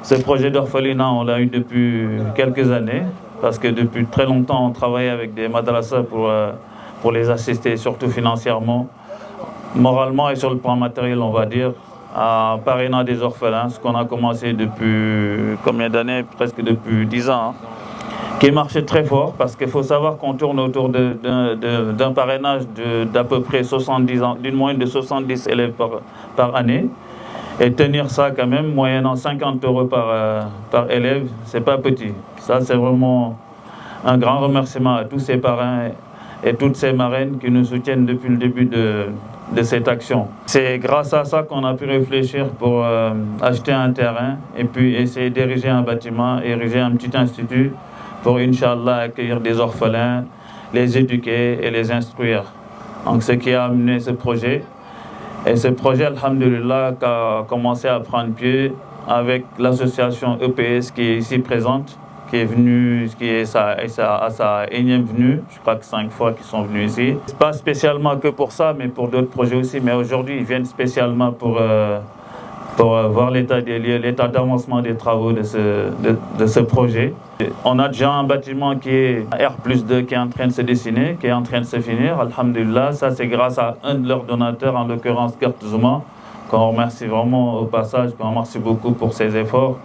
Ce projet d'orphelinat, on l'a eu depuis quelques années, parce que depuis très longtemps, on travaille avec des madrasas pour les assister, surtout financièrement, moralement et sur le plan matériel, on va dire, à parrainant des orphelins, ce qu'on a commencé depuis combien d'années? Presque depuis 10 ans, hein, qui marchait très fort, parce qu'il faut savoir qu'on tourne autour d'un parrainage d'à peu près 70 ans, d'une moyenne de 70 élèves par année. Et tenir ça quand même, moyennant 50 € par élève, c'est pas petit. Ça, c'est vraiment un grand remerciement à tous ces parrains et toutes ces marraines qui nous soutiennent depuis le début de cette action. C'est grâce à ça qu'on a pu réfléchir pour acheter un terrain et puis essayer d'ériger un bâtiment, ériger un petit institut pour, Inch'Allah, accueillir des orphelins, les éduquer et les instruire. Donc, ce qui a amené ce projet. Et ce projet, alhamdulillah, a commencé à prendre pied avec l'association EPS qui est ici présente, qui est venue, qui est à sa énième venue, je crois que 5 fois qu'ils sont venus ici. Pas spécialement que pour ça, mais pour d'autres projets aussi. Mais aujourd'hui, ils viennent spécialement pour voir l'état des lieux, l'état d'avancement des travaux de ce projet. On a déjà un bâtiment qui est R+2 qui est en train de se dessiner, qui est en train de se finir, alhamdulillah. Ça, c'est grâce à un de leurs donateurs, en l'occurrence Kurt Zouma, qu'on remercie vraiment au passage, qu'on remercie beaucoup pour ses efforts,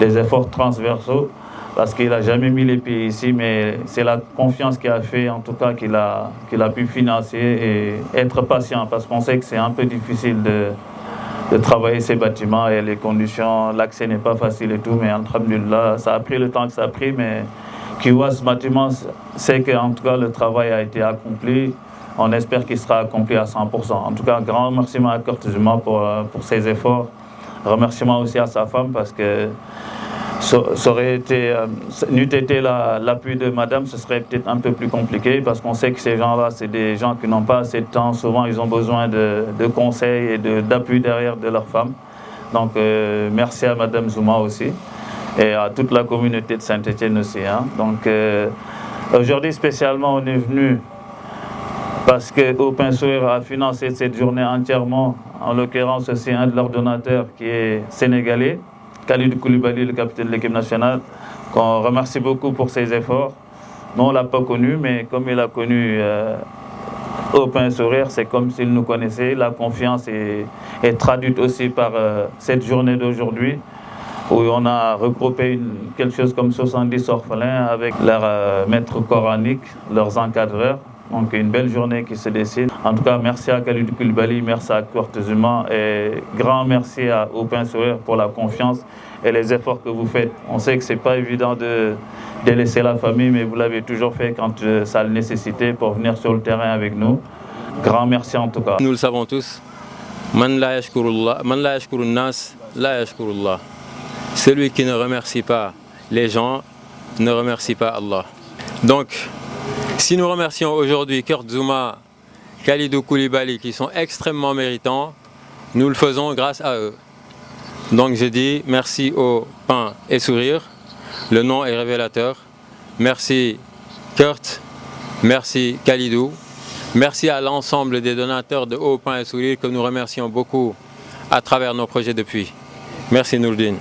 des efforts transversaux, parce qu'il n'a jamais mis les pieds ici, mais c'est la confiance qu'il a fait, en tout cas, qu'il a pu financer et être patient, parce qu'on sait que c'est un peu difficile de travailler ces bâtiments et les conditions, l'accès n'est pas facile et tout, mais alhamdulillah, ça a pris le temps que ça a pris, mais qui voit ce bâtiment sait qu'en tout cas le travail a été accompli. On espère qu'il sera accompli à 100%. En tout cas, un grand remerciement à Kurt Zouma pour ses efforts. Remerciement aussi à sa femme parce que ça aurait été, n'eût été l'appui de madame, ce serait peut-être un peu plus compliqué parce qu'on sait que ces gens-là, c'est des gens qui n'ont pas assez de temps. Souvent, ils ont besoin de conseils et d'appui derrière de leur femme. Donc, merci à madame Zouma aussi et à toute la communauté de Saint-Étienne aussi. Hein. Donc, aujourd'hui, spécialement, on est venu parce que Au Pain Sourire a financé cette journée entièrement, en l'occurrence aussi un de leurs donateurs qui est sénégalais, Kalidou Koulibaly, le capitaine de l'équipe nationale, qu'on remercie beaucoup pour ses efforts. Nous, on ne l'a pas connu, mais comme il a connu Au Pain Sourire, c'est comme s'il nous connaissait. La confiance est traduite aussi par cette journée d'aujourd'hui, où on a regroupé quelque chose comme 70 orphelins avec leurs maîtres coraniques, leurs encadreurs. Donc une belle journée qui se dessine. En tout cas, merci à Kalidou Koulibaly, merci à Kurt Zouma et grand merci Au Pain Sourire pour la confiance et les efforts que vous faites. On sait que ce n'est pas évident de laisser la famille, mais vous l'avez toujours fait quand ça le nécessitait pour venir sur le terrain avec nous. Grand merci en tout cas. Nous le savons tous, Man la yashkurun nas, la yashkurullah. Celui qui ne remercie pas les gens ne remercie pas Allah. Donc, si nous remercions aujourd'hui Kurt Zouma, Kalidou Koulibaly qui sont extrêmement méritants, nous le faisons grâce à eux. Donc je dis merci Au Pain et Sourire, le nom est révélateur. Merci Kurt, merci Kalidou, merci à l'ensemble des donateurs de Au Pain et Sourire que nous remercions beaucoup à travers nos projets depuis. Merci Nourdine.